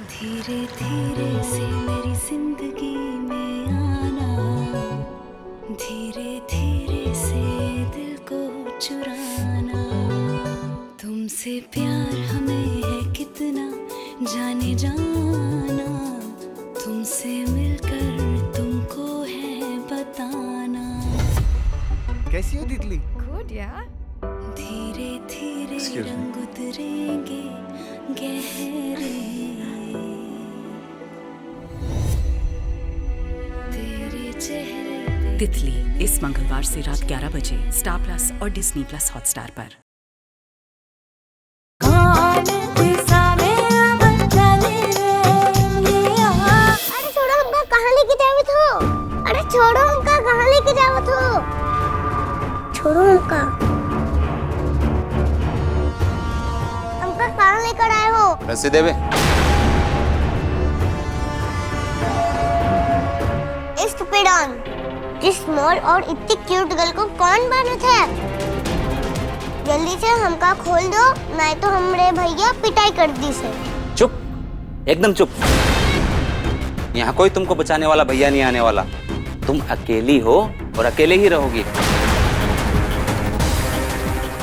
धीरे धीरे से मेरी जिंदगी में आना, धीरे धीरे से दिल को चुराना। तुमसे प्यार हमें है कितना जाने जाना, तुमसे मिलकर तुमको है बताना। कैसी हो तितली? गुड यार। धीरे धीरे रंग उतरेंगे गहरे, तेरे चेहरे। तितली इस मंगलवार से रात 11 बजे स्टार प्लस और डिज्नी प्लस हॉटस्टार पर। अरे छोड़ो हमका कहाँ लेके जावत हो? अरे छोड़ो हमका कहाँ लेके जावत हो? छोड़ो हमका कहाँ लेकर आए हो? पैसे देवे। स्टूपिडॉन, इस स्मॉल और इतनी क्यूट गर्ल को कौन बनत है? जल्दी से हमका खोल दो, नहीं तो हमरे भैया पिटाई कर दी से। चुप, एकदम चुप। यहाँ कोई तुमको बचाने वाला भैया नहीं आने वाला। तुम अकेली हो और अकेले ही रहोगी।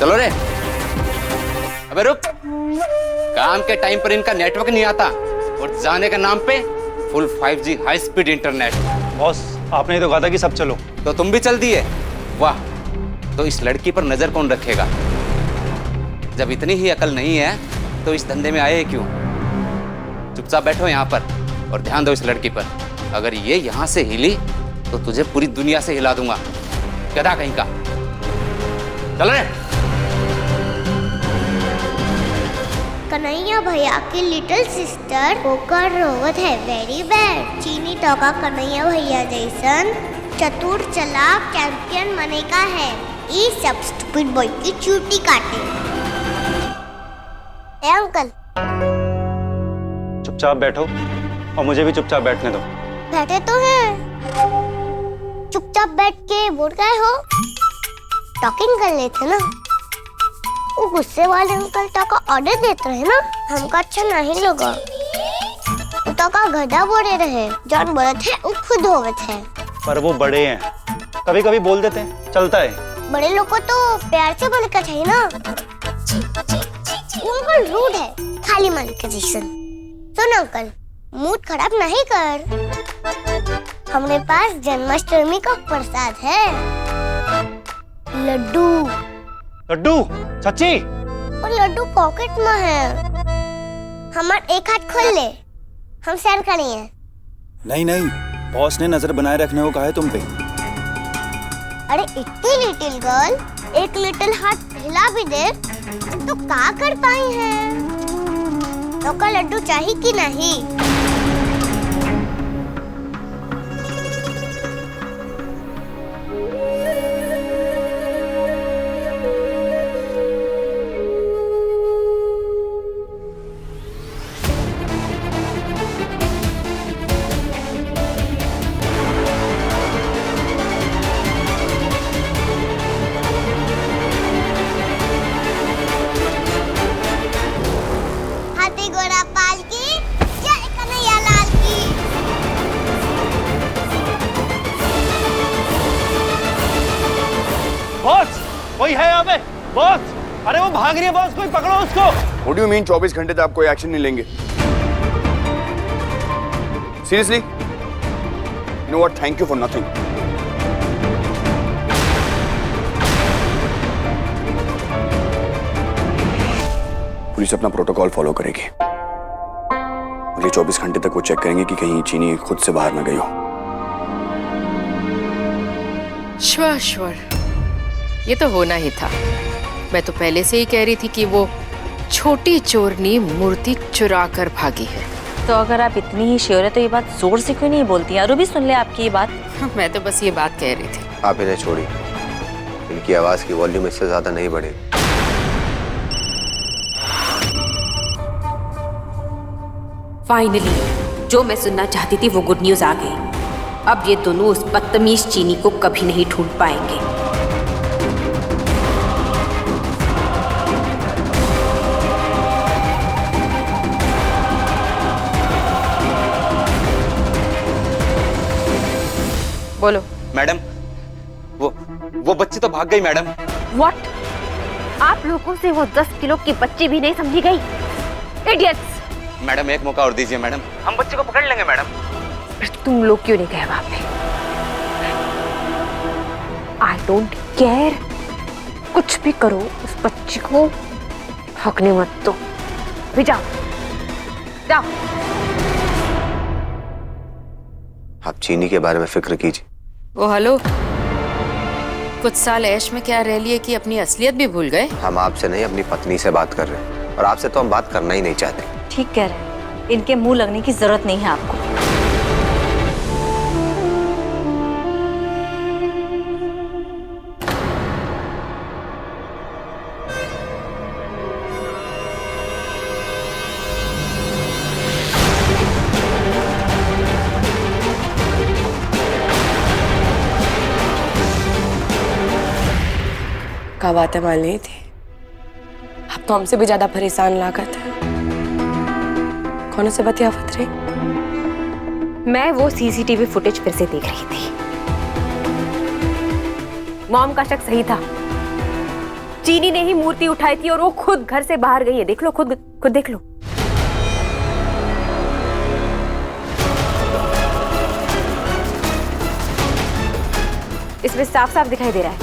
चलो रे। अबे रुक, काम के टाइम पर इनका नेटवर्क नहीं आता और जाने के नाम पे full 5G high speed internet. Boss, आपने ही तो कहा था कि सब चलो। तो तुम भी चल दिए? वाह, तो इस लड़की पर नजर कौन रखेगा? जब इतनी ही अकल नहीं है तो इस धंधे में आए क्यों? चुपचाप बैठो यहाँ पर और ध्यान दो इस लड़की पर। अगर ये यहाँ से हिली तो तुझे पूरी दुनिया से हिला दूंगा, गधा कहीं का। चल रे। कन्हैया भैया की लिटिल सिस्टर होकर रोवत है वेरी बैड। चीनी टोका कन्हैया भैया जैसन चतुर चालाक चैंपियन बने का है। ये सब स्टूपिड बॉय की चूटी काटे। ए अंकल, चुपचाप बैठो और मुझे भी चुपचाप बैठने दो। बैठे तो हैं। चुपचाप बैठ के बोल गए हो? टॉकिंग कर लेते ना। वो गुस्से वाले अंकल तो का ऑर्डर देते रहे ना, हमका अच्छा नहीं लगा। तो का गधा बोले रहे, जान बोले थे वो खुद होवे थे। पर वो बड़े हैं, कभी कभी बोल देते हैं, चलता है। बड़े लोग को तो प्यार से बोलने का चाहिए ना। वो अंकल रूड है, खाली मन के जैसन। सुन अंकल, मूड खराब नहीं कर। हमारे पास जन्माष्टमी का प्रसाद है, लड्डू। लड्डू? सच्ची? और लड्डू पॉकेट में है। हमार एक हाथ खोल ले, हम शेयर करेंगे। नहीं नहीं, बॉस ने नजर बनाए रखने को कहा है तुम पे। अरे इतनी लिटिल गर्ल एक लिटिल हाथ हिला भी दे तो क्या कर पाई है? तो का लड्डू चाहिए कि नहीं? कोई है यहाँ पे? बॉस, अरे वो भाग रही है बॉस, कोई पकड़ो उसको। What do you mean 24 घंटे तक आप कोई एक्शन नहीं लेंगे? Seriously? You know what? Thank you for nothing. Police अपना प्रोटोकॉल फॉलो करेगी। अगले 24 घंटे तक वो चेक करेंगे कि कहीं चीनी खुद से बाहर ना गई हो। श्योर, ये तो होना ही था। मैं तो पहले से ही कह रही थी कि वो छोटी चोरनी मूर्ति चुरा कर भागी है। तो अगर आप इतनी ही श्योर है तो ये बात जोर से क्यों नहीं बोलती? अरु भी सुन ले आपकी ये बात। मैं तो बस ये बात कह रही थी। आप इन्हें छोड़िए, इनकी आवाज की वॉल्यूम इससे ज्यादा नहीं बढ़ेगी। फाइनली जो मैं सुनना चाहती थी वो गुड न्यूज आ गई। अब ये दोनों उस बदतमीज चीनी को कभी नहीं ढूंढ पाएंगे। बोलो। मैडम, वो बच्ची तो भाग गई मैडम। व्हाट? आप लोगों से वो 10 किलो की बच्ची भी नहीं समझी गई? इडियट्स! मैडम एक मौका और दीजिए मैडम, हम बच्ची को पकड़ लेंगे मैडम। फिर तुम लोग क्यों नहीं गए वहां पे? आई डोंट केयर, कुछ भी करो, उस बच्ची को भागने मत दो। भी जाओ जाओ। आप चीनी के बारे में फिक्र कीजिए। ओ हेलो, कुछ साल ऐश में क्या रह लिए कि अपनी असलियत भी भूल गए? हम आपसे नहीं, अपनी पत्नी से बात कर रहे हैं, और आपसे तो हम बात करना ही नहीं चाहते। ठीक कह रहे हैं, इनके मुंह लगने की जरूरत नहीं है आपको। क्या बातें मान ली थी, अब तो हमसे भी ज्यादा परेशान लागत है। कौन से बतियावत रही? मैं वो सीसीटीवी फुटेज फिर से देख रही थी। मॉम का शक सही था, चीनी ने ही मूर्ति उठाई थी और वो खुद घर से बाहर गई है। देख लो, खुद देख लो। इसमें साफ साफ दिखाई दे रहा है।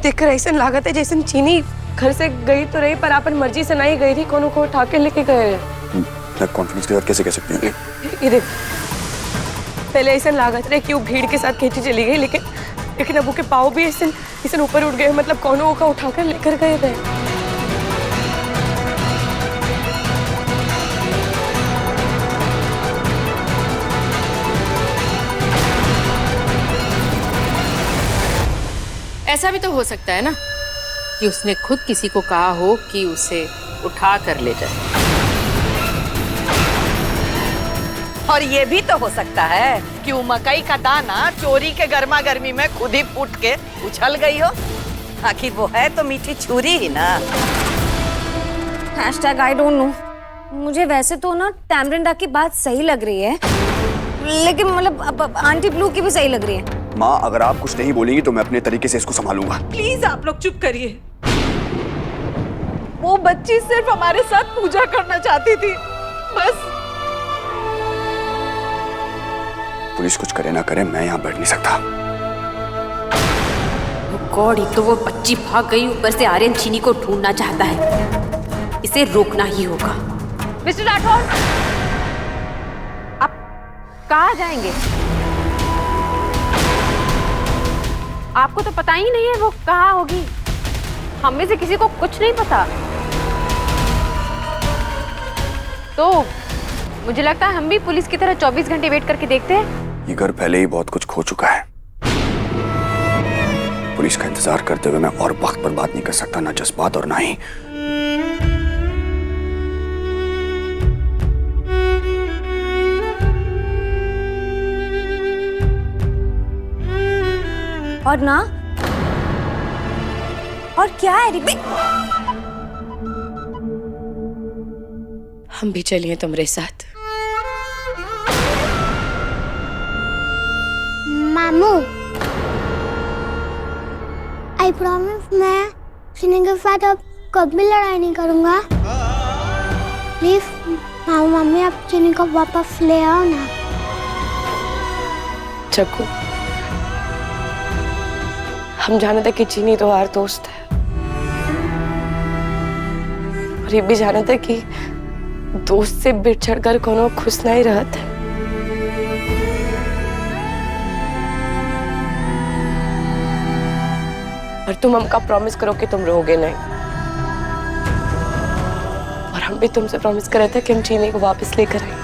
देखकर ऐसा लागत है जैसे चीनी घर से गई तो रही, पर अपन मर्जी से नहीं गई थी, कोनो को उठा के लेके गए। कॉन्फिडेंस के साथ कैसे कह सकते हैं? ये देख, पहले ऐसा लागत रहे कि वो भीड़ के साथ खींची चली गई, लेकिन अब के पाँव भी ऐसे ऊपर उठ गए, मतलब कोनो का उठाकर लेकर गए रहे। ऐसा भी तो हो सकता है ना कि उसने खुद किसी को कहा हो कि उसे उठा कर ले जाए। और ये भी तो हो सकता है कि वो मकई का दाना चोरी के गर्मा गर्मी में खुद ही फूट के उछल गई हो। आखिर वो है तो मीठी छुरी ही ना। आई डोंट नो, मुझे वैसे तो ना टैमरिंडा की बात सही लग रही है, लेकिन मतलब आंटी ब्लू की भी सही लग रही है। माँ, अगर आप कुछ नहीं बोलेंगी तो मैं अपने तरीके से इसको संभालूंगा। प्लीज आप लोग चुप करिए। वो बच्ची सिर्फ हमारे साथ पूजा करना चाहती थी, बस। पुलिस कुछ करे ना करे, मैं यहाँ बैठ नहीं सकता। गॉड, एक तो वो बच्ची भाग गई, ऊपर से आर्यन चीनी को ढूंढना चाहता है। इसे रोकना ही होगा। मिस्टर राठौर, आप कहाँ जाएंगे? आपको तो पता ही नहीं है वो कहाँ होगी। हम में से किसी को कुछ नहीं पता। तो मुझे लगता है हम भी पुलिस की तरह 24 घंटे वेट करके देखते हैं। ये घर पहले ही बहुत कुछ खो चुका है। पुलिस का इंतजार करते हुए मैं और वक्त बर्बाद नहीं कर सकता, ना जज्बात और ना ही। और ना, और क्या है रिबी? हम भी चलिए तुम्हारे साथ। मामू, आई प्रॉमिस मैं चीनी के साथ अब कभी लड़ाई नहीं करूंगा। प्लीज मामू मम्मी, आप चीनी को वापस ले आओ ना। चक्कू, हम जाने थे कि चीनी तो हमारा दोस्त है, और ये भी जाने थे कि दोस्त से बिछड़ कर कोनो खुश नहीं रहता है। और तुम हमका प्रॉमिस करो कि तुम रोगे नहीं, और हम भी तुमसे प्रॉमिस कर रहे थे कि हम चीनी को वापस लेकर आएंगे।